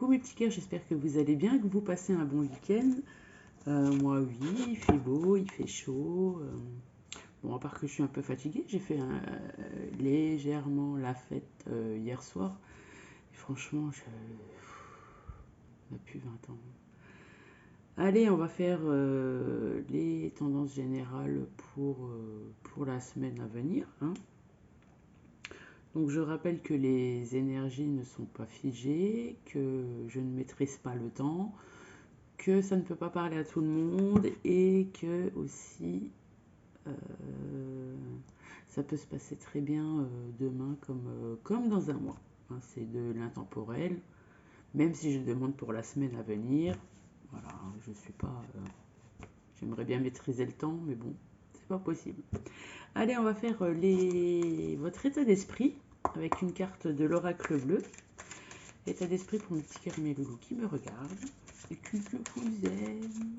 Coucou mes petits cœurs, j'espère que vous allez bien, que vous passez un bon week-end. Moi oui, il fait beau, il fait chaud. Bon, à part que je suis un peu fatiguée, j'ai fait légèrement la fête hier soir. Et franchement, on a plus 20 ans. Allez, on va faire les tendances générales pour la semaine à venir, hein. Donc je rappelle que les énergies ne sont pas figées, que je ne maîtrise pas le temps, que ça ne peut pas parler à tout le monde et que aussi euh, ça peut se passer très bien demain comme dans un mois, hein. C'est de l'intemporel, même si je demande pour la semaine à venir. Voilà, je suis pas. J'aimerais bien maîtriser le temps, mais bon, c'est pas possible. Allez, on va faire votre état d'esprit avec une carte de l'oracle bleu. État d'esprit pour mes petits cœurs et mes loulous qui me regardent et que je vous aime.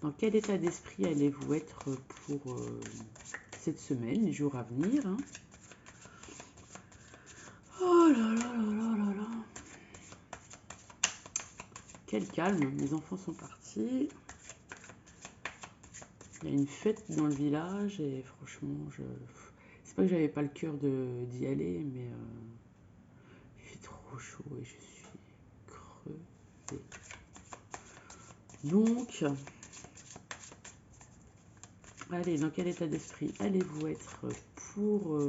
Dans quel état d'esprit allez-vous être pour cette semaine, les jours à venir, hein? Oh là là là là là là. Quel calme, mes enfants sont partis. Il y a une fête dans le village et franchement, c'est pas que j'avais pas le cœur d'y aller, mais il fait trop chaud et je suis crevée. Donc, allez, dans quel état d'esprit allez-vous être pour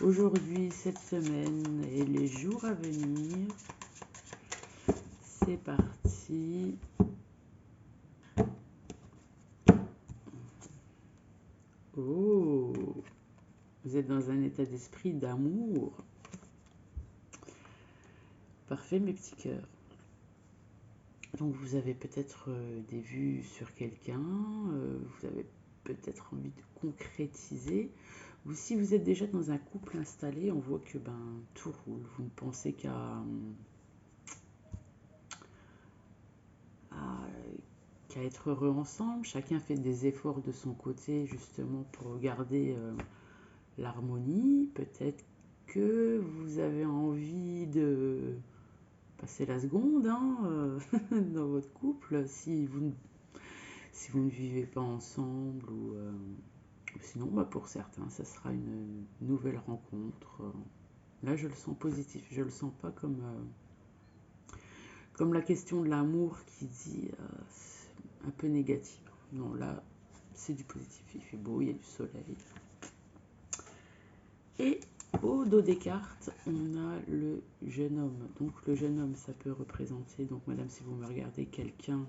aujourd'hui, cette semaine et les jours à venir? C'est parti. Oh, vous êtes dans un état d'esprit d'amour. Parfait, mes petits cœurs. Donc vous avez peut-être des vues sur quelqu'un, vous avez peut-être envie de concrétiser. Ou si vous êtes déjà dans un couple installé, on voit que tout roule. Vous ne pensez qu'à être heureux ensemble. Chacun fait des efforts de son côté justement pour garder l'harmonie. Peut-être que vous avez envie de passer la seconde, hein, dans votre couple si vous ne vivez pas ensemble ou sinon pour certains ça sera une nouvelle rencontre. Là je le sens positif, je le sens pas comme la question de l'amour qui dit un peu négative. Non, là c'est du positif, il fait beau, il y a du soleil. Et au dos des cartes, on a le jeune homme. Donc le jeune homme, ça peut représenter, donc madame, si vous me regardez, quelqu'un,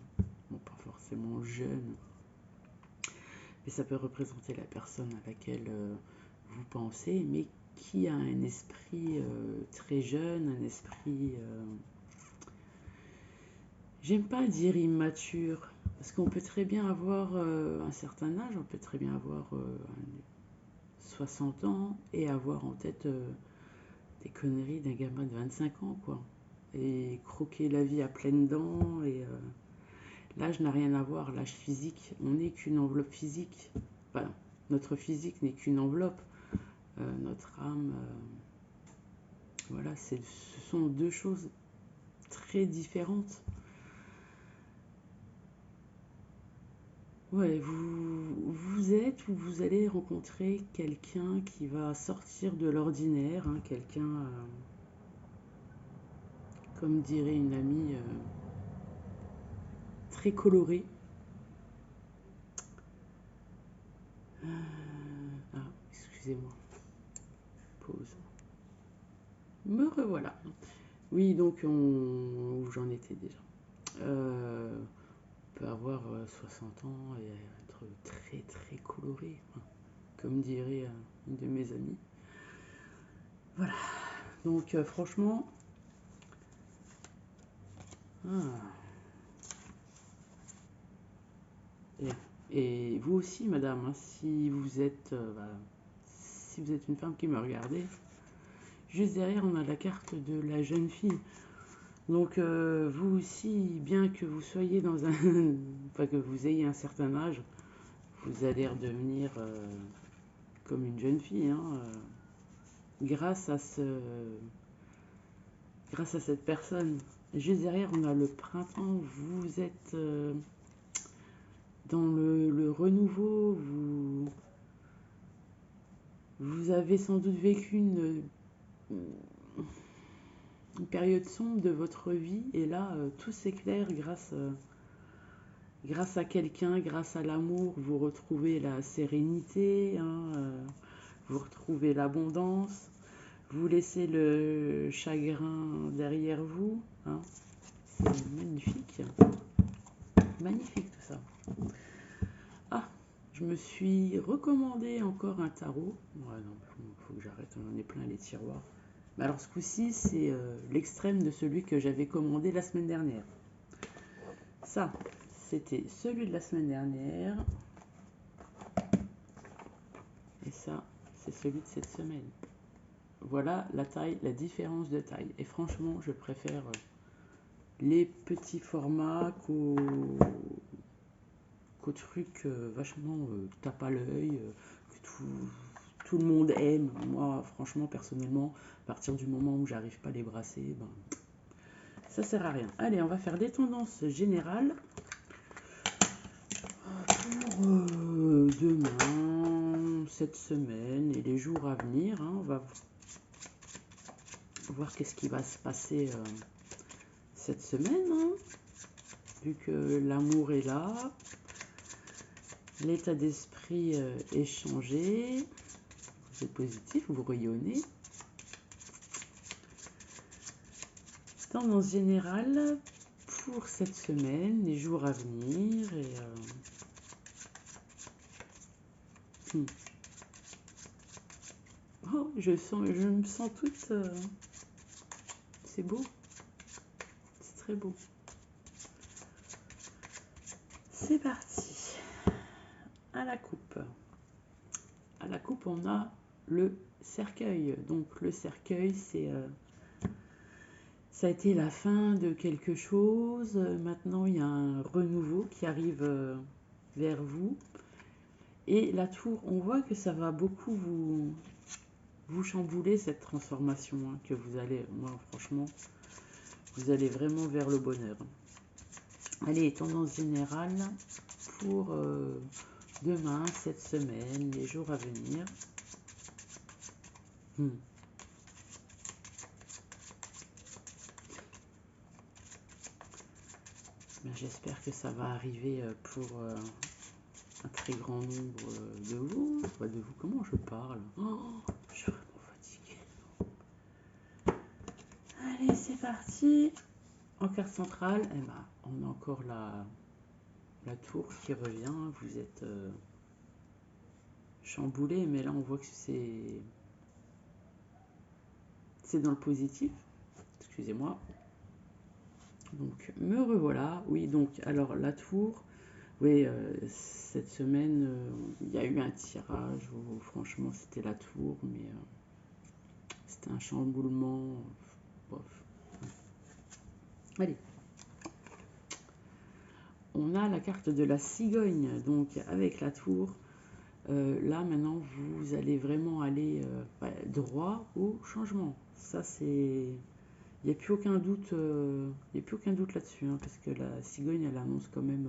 bon pas forcément jeune, mais ça peut représenter la personne à laquelle vous pensez, mais qui a un esprit très jeune, un esprit, j'aime pas dire immature, parce qu'on peut très bien avoir un certain âge, on peut très bien avoir 60 ans et avoir en tête des conneries d'un gamin de 25 ans, quoi. Et croquer la vie à pleines dents. Et l'âge n'a rien à voir, l'âge physique. On n'est qu'une enveloppe physique. Enfin, notre physique n'est qu'une enveloppe. Notre âme, voilà, ce sont deux choses très différentes. Ouais, vous êtes ou vous allez rencontrer quelqu'un qui va sortir de l'ordinaire, hein, quelqu'un, comme dirait une amie, très coloré. Excusez-moi. Pause. Me revoilà. Oui, donc où j'en étais déjà. On peut avoir 60 ans et être très très coloré, hein, comme dirait une de mes amies. Voilà. Donc franchement, et vous aussi, madame, hein, si vous êtes une femme qui me regardait, juste derrière on a la carte de la jeune fille. Donc vous aussi, bien que vous soyez dans un, enfin que vous ayez un certain âge, vous allez redevenir comme une jeune fille, hein, grâce à grâce à cette personne. Juste derrière, on a le printemps. Vous êtes dans le renouveau. Vous avez sans doute vécu une période sombre de votre vie. Et là, tout s'éclaire grâce à quelqu'un, grâce à l'amour. Vous retrouvez la sérénité, hein, vous retrouvez l'abondance. Vous laissez le chagrin derrière vous. Hein. C'est magnifique. Magnifique tout ça. Ah, je me suis recommandé encore un tarot. Ouais, non, faut que j'arrête, on en est plein les tiroirs. Mais alors ce coup-ci, c'est l'extrême de celui que j'avais commandé la semaine dernière. Ça, c'était celui de la semaine dernière. Et ça, c'est celui de cette semaine. Voilà la taille, la différence de taille. Et franchement, je préfère les petits formats qu'aux trucs vachement tape à l'œil, que tout le monde aime. Moi, franchement, personnellement, à partir du moment où j'arrive pas à les brasser, ben, ça sert à rien. Allez, on va faire des tendances générales pour demain, cette semaine et les jours à venir. Hein. On va voir qu'est-ce qui va se passer cette semaine, hein, vu que l'amour est là, l'état d'esprit est changé, vous êtes positif, vous rayonnez. Tendance générale pour cette semaine, les jours à venir et oh, je me sens toute. C'est beau, c'est très beau. C'est parti. À la coupe. À la coupe, on a le cercueil. Donc le cercueil, ça a été la fin de quelque chose. Maintenant, il y a un renouveau qui arrive vers vous. Et la tour, on voit que ça va beaucoup vous chambouler cette transformation, hein, que vous allez, moi franchement, vous allez vraiment vers le bonheur. Allez, tendance générale pour demain, cette semaine, les jours à venir. J'espère que ça va arriver pour un très grand nombre de vous. De vous, comment je parle? Oh, je suis vraiment fatiguée. Allez, c'est parti. En carte centrale, eh ben, on a encore la tour qui revient. Vous êtes chamboulé, mais là on voit que c'est dans le positif. Excusez-moi. Donc me revoilà. Oui, donc alors la tour. Oui, cette semaine, il y a eu un tirage où franchement c'était la tour, mais c'était un chamboulement. Bof. Allez. On a la carte de la cigogne, donc avec la tour. Là maintenant, vous allez vraiment aller droit au changement. Ça c'est... Il n'y a plus aucun doute, là-dessus, hein, parce que la cigogne, elle annonce quand même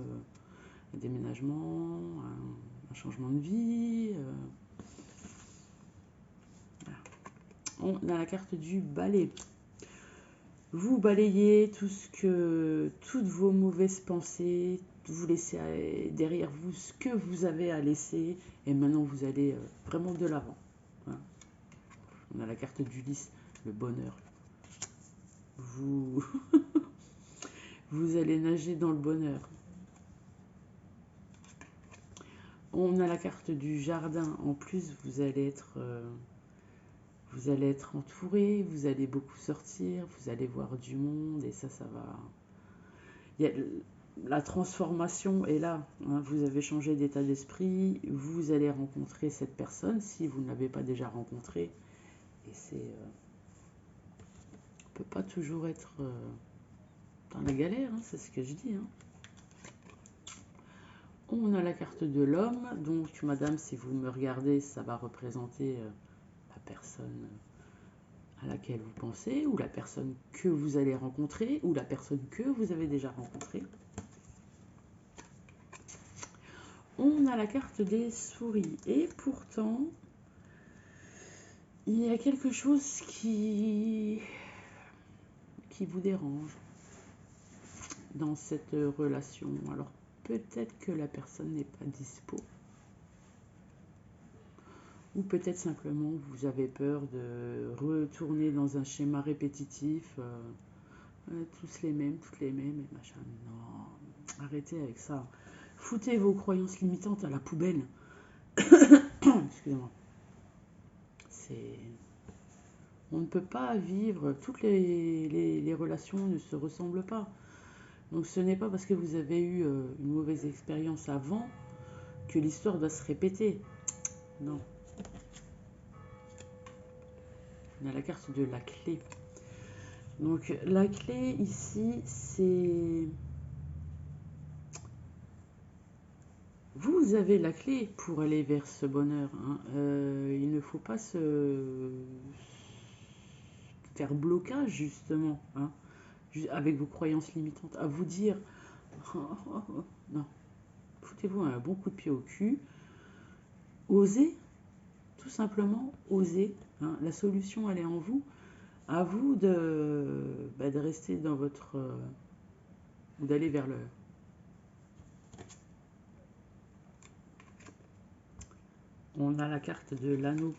un déménagement, un changement de vie. Voilà. On a la carte du balai. Vous balayez toutes vos mauvaises pensées, vous laissez derrière vous ce que vous avez à laisser, et maintenant vous allez vraiment de l'avant. Hein. On a la carte d'Ulysse, le bonheur. Vous, vous allez nager dans le bonheur. On a la carte du jardin. En plus, vous allez être entouré, vous allez beaucoup sortir, vous allez voir du monde, et ça va... La transformation est là. Hein, vous avez changé d'état d'esprit, vous allez rencontrer cette personne si vous ne l'avez pas déjà rencontrée. Et c'est... on ne peut pas toujours être dans la galère, hein, c'est ce que je dis. Hein. On a la carte de l'homme, donc madame, si vous me regardez, ça va représenter la personne à laquelle vous pensez, ou la personne que vous allez rencontrer, ou la personne que vous avez déjà rencontrée. On a la carte des souris. Et pourtant, il y a quelque chose qui vous dérange dans cette relation. Alors peut-être que la personne n'est pas dispo. Ou peut-être simplement vous avez peur de retourner dans un schéma répétitif. Tous les mêmes, toutes les mêmes, et machin. Non, arrêtez avec ça. Foutez vos croyances limitantes à la poubelle. Excusez-moi. On ne peut pas vivre. Toutes les relations ne se ressemblent pas. Donc ce n'est pas parce que vous avez eu une mauvaise expérience avant que l'histoire doit se répéter. Non. On a la carte de la clé. Donc la clé ici, c'est... Vous avez la clé pour aller vers ce bonheur. Hein. Il ne faut pas se faire blocage, justement, hein, avec vos croyances limitantes. À vous dire, non, foutez-vous un bon coup de pied au cul. Osez, tout simplement, osez. Hein. La solution, elle est en vous. À vous de rester dans votre... ou d'aller vers le... On a la carte de l'anneau.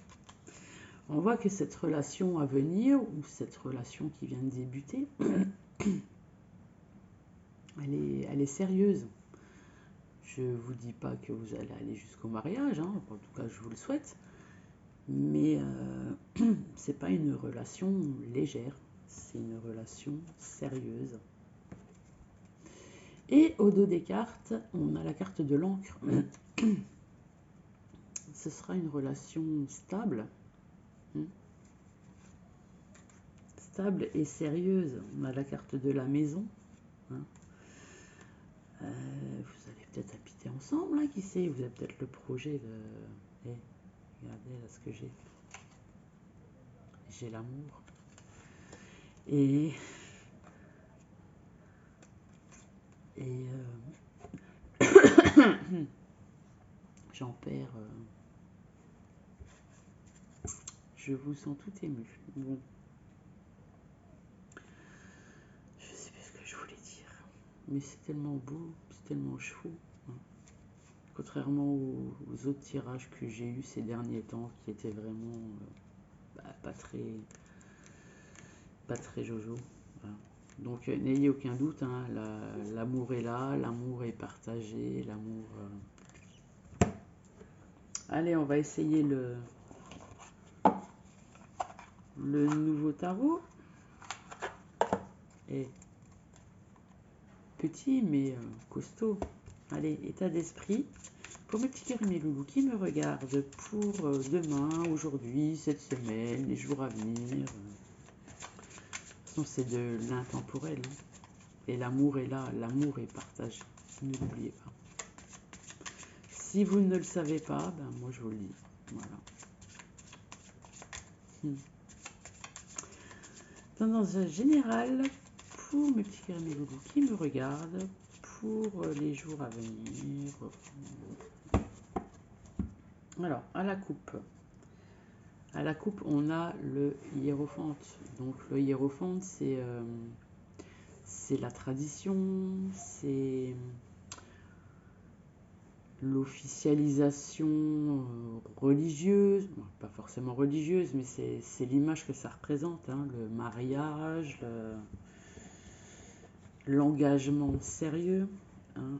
On voit que cette relation à venir, ou cette relation qui vient de débuter, elle est sérieuse. Je ne vous dis pas que vous allez aller jusqu'au mariage, hein, en tout cas je vous le souhaite, mais c'est pas une relation légère, c'est une relation sérieuse. Et au dos des cartes, on a la carte de l'encre. Ce sera une relation stable. Stable et sérieuse. On a la carte de la maison. Hein. Vous allez peut-être habiter ensemble, hein, qui sait. Vous avez peut-être le projet de... Hey, regardez là ce que j'ai. J'ai l'amour. Et j'en perds. Je vous sens tout ému. Bon. Je sais plus ce que je voulais dire. Mais c'est tellement beau, c'est tellement chaud. Hein. Contrairement aux autres tirages que j'ai eu ces derniers temps, qui étaient vraiment pas très jojo. Voilà. Donc n'ayez aucun doute, hein, l'amour est là, l'amour est partagé, l'amour... Allez, on va essayer le nouveau tarot. Et petit mais costaud. Allez, état d'esprit. Pour mes petits cœurs et mes loulous qui me regardent pour demain, aujourd'hui, cette semaine, les jours à venir. De toute façon, c'est de l'intemporel. Hein. Et l'amour est là, l'amour est partagé. Ne l'oubliez pas. Si vous ne le savez pas, ben moi je vous le dis. Voilà. Tendance générale pour mes petits cœurs et mes loulous qui me regardent pour les jours à venir. Alors, à la coupe. À la coupe, on a le hiérophante. Donc, le hiérophante, c'est la tradition, c'est l'officialisation religieuse, bon, pas forcément religieuse, mais c'est l'image que ça représente, hein, le mariage, l'engagement sérieux. Hein.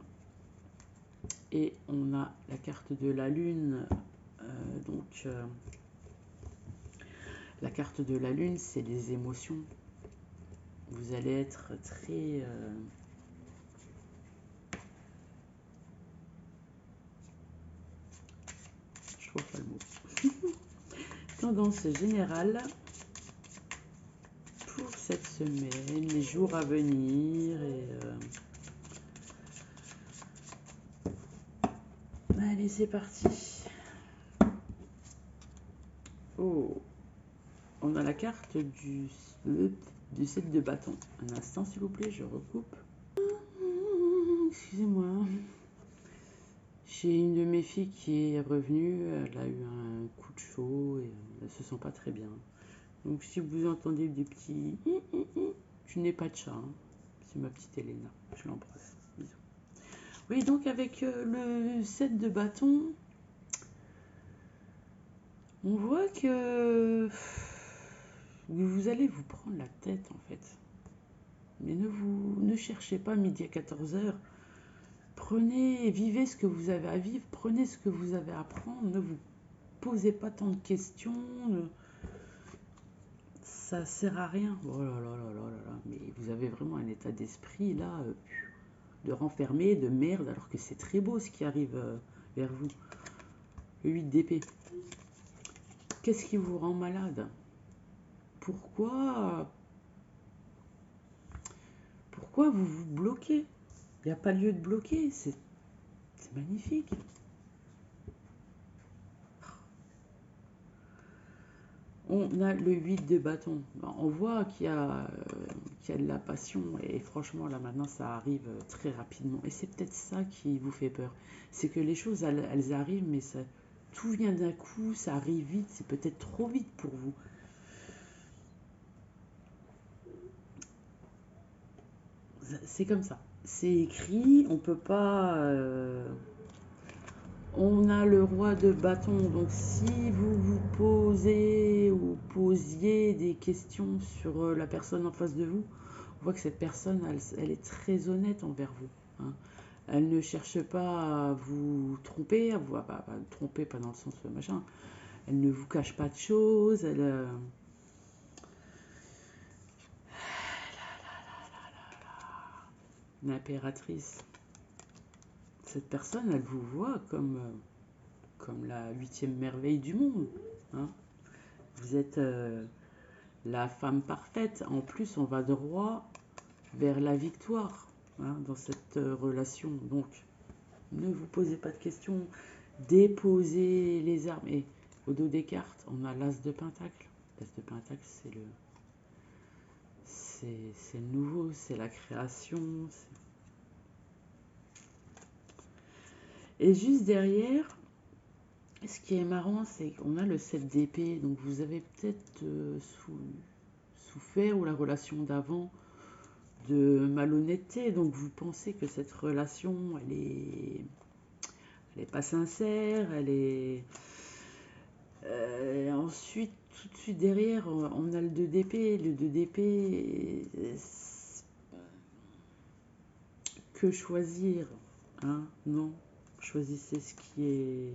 Et on a la carte de la lune, donc la carte de la lune, c'est les émotions. Vous allez être très... je trouve pas le mot. Tendance générale pour cette semaine, les jours à venir. Et allez, c'est parti. Oh, on a la carte du 7 de bâton. Un instant, s'il vous plaît, je recoupe. Excusez-moi. J'ai une de mes filles qui est revenue. Elle a eu un coup de chaud et elle se sent pas très bien. Donc, si vous entendez des petits... Je n'ai pas de chat. Hein. C'est ma petite Elena. Je l'embrasse. Bisous. Oui, donc avec le 7 de bâton, on voit que vous allez vous prendre la tête en fait. Mais ne cherchez pas midi à 14h. Prenez, vivez ce que vous avez à vivre, prenez ce que vous avez à apprendre, ne vous posez pas tant de questions, ça sert à rien. Oh là là là là là là, mais vous avez vraiment un état d'esprit là, de renfermé, de merde, alors que c'est très beau ce qui arrive vers vous. Le 8 d'épée. Qu'est-ce qui vous rend malade? Pourquoi vous vous bloquez? Il n'y a pas lieu de bloquer, c'est magnifique. On a le 8 de bâton. On voit qu'il y a de la passion et franchement là maintenant ça arrive très rapidement. Et c'est peut-être ça qui vous fait peur. C'est que les choses elles arrivent mais ça, tout vient d'un coup, ça arrive vite, c'est peut-être trop vite pour vous. C'est comme ça. C'est écrit, on peut pas... On a le roi de bâton, donc si vous vous posez ou posiez des questions sur la personne en face de vous, on voit que cette personne, elle est très honnête envers vous. Hein. Elle ne cherche pas à vous tromper, à vous tromper pas dans le sens machin. Elle ne vous cache pas de choses. L'impératrice. Cette personne, elle vous voit comme la 8e merveille du monde. Hein. Vous êtes la femme parfaite. En plus, on va droit vers la victoire dans cette relation. Donc, ne vous posez pas de questions. Déposez les armes. Et au dos des cartes, on a l'as de pentacle. L'as de pentacle, c'est le nouveau, c'est la création. Et juste derrière, ce qui est marrant, c'est qu'on a le 7 d'épée. Donc, vous avez peut-être souffert ou la relation d'avant de malhonnêteté, donc vous pensez que cette relation, elle est pas sincère, elle est... ensuite, tout de suite derrière, on a le 2 d'épée. Le 2 d'épée, que choisir? Hein? Non, choisissez ce qui est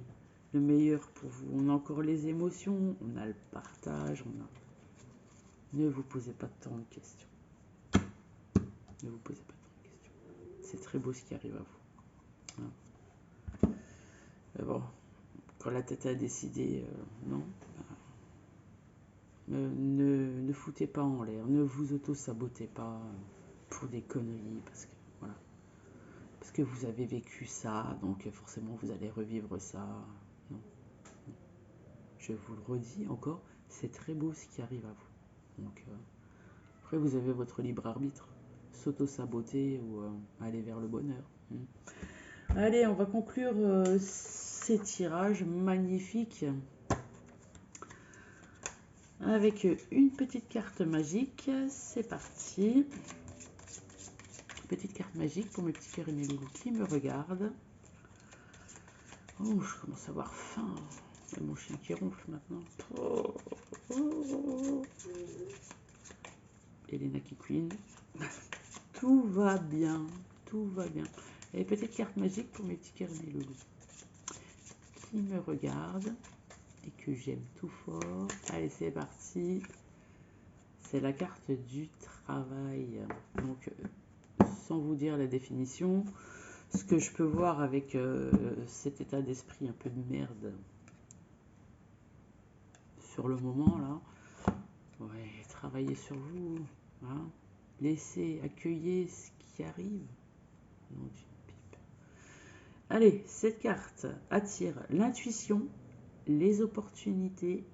le meilleur pour vous. On a encore les émotions, on a le partage, Ne vous posez pas tant de questions. Ne vous posez pas tant de questions. C'est très beau ce qui arrive à vous. Hein. Mais bon, quand la tête a décidé, non. Ne foutez pas en l'air. Ne vous auto-sabotez pas pour des conneries. Parce que vous avez vécu ça, donc forcément vous allez revivre ça. Non. Je vous le redis encore, c'est très beau ce qui arrive à vous. Donc, après, vous avez votre libre arbitre. S'auto-saboter ou aller vers le bonheur. Allez, on va conclure ces tirages magnifiques avec une petite carte magique. C'est parti. Petite carte magique pour mes petits cœurs et mes loulous qui me regardent. Oh, je commence à avoir faim. Il y a mon chien qui ronfle maintenant. Oh, oh, oh. Elena qui queen. Tout va bien. Tout va bien. Et petite carte magique pour mes petits cœurs et mes loulous qui me regardent et que j'aime tout fort. Allez, c'est parti. C'est la carte du travail. Donc, sans vous dire la définition, ce que je peux voir avec cet état d'esprit un peu de merde sur le moment là, ouais, travaillez sur vous, hein, laissez, accueillez ce qui arrive. Non, d'une pipe. Allez, cette carte attire l'intuition, les opportunités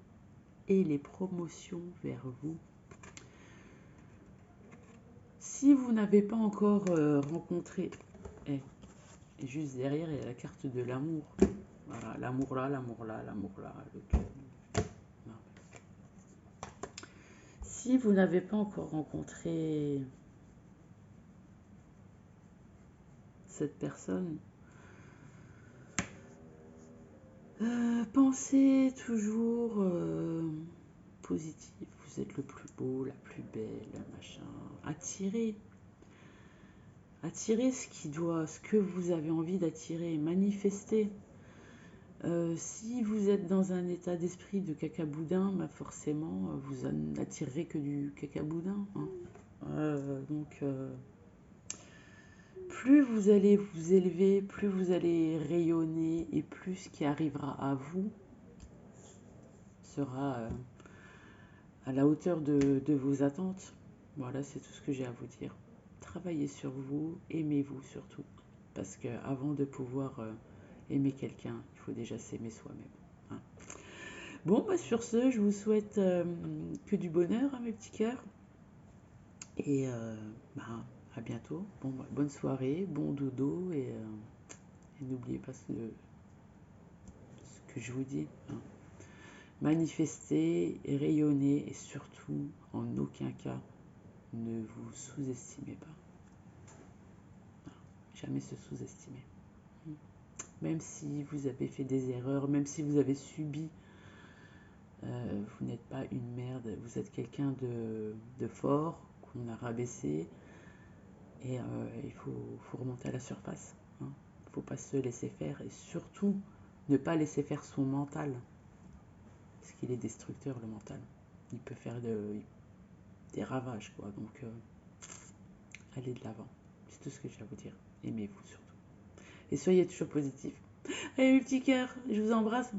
et les promotions vers vous. Si vous n'avez pas encore rencontré, et juste derrière, il y a la carte de l'amour. Voilà, l'amour là, l'amour là, l'amour là, le cœur. Si vous n'avez pas encore rencontré cette personne, pensez toujours positif. Vous êtes le plus beau, la plus belle, machin. Attirez ce que vous avez envie d'attirer, manifestez. Si vous êtes dans un état d'esprit de cacaboudin, bah forcément, vous n'attirerez que du cacaboudin. Hein. Donc, plus vous allez vous élever, plus vous allez rayonner, et plus ce qui arrivera à vous sera à la hauteur de vos attentes. Voilà, c'est tout ce que j'ai à vous dire. Travaillez sur vous, aimez-vous surtout. Parce qu'avant de pouvoir aimer quelqu'un, il faut déjà s'aimer soi-même. Hein. Bon, bah, sur ce, je vous souhaite que du bonheur, hein, mes petits cœurs. Et bah, à bientôt. Bon, bah, bonne soirée, bon dodo. Et n'oubliez pas ce que je vous dis. Hein. Manifestez, rayonnez et surtout, en aucun cas, ne vous sous-estimez pas. Jamais se sous-estimer. Même si vous avez fait des erreurs, même si vous avez subi, vous n'êtes pas une merde, vous êtes quelqu'un de fort, qu'on a rabaissé, et il faut remonter à la surface. Hein. Il ne faut pas se laisser faire, et surtout, ne pas laisser faire son mental, parce qu'il est destructeur, le mental. Il peut faire des ravages, quoi. Donc, allez de l'avant. C'est tout ce que j'ai à vous dire. Aimez-vous surtout. Et soyez toujours positifs. Allez, mes petits cœurs, je vous embrasse.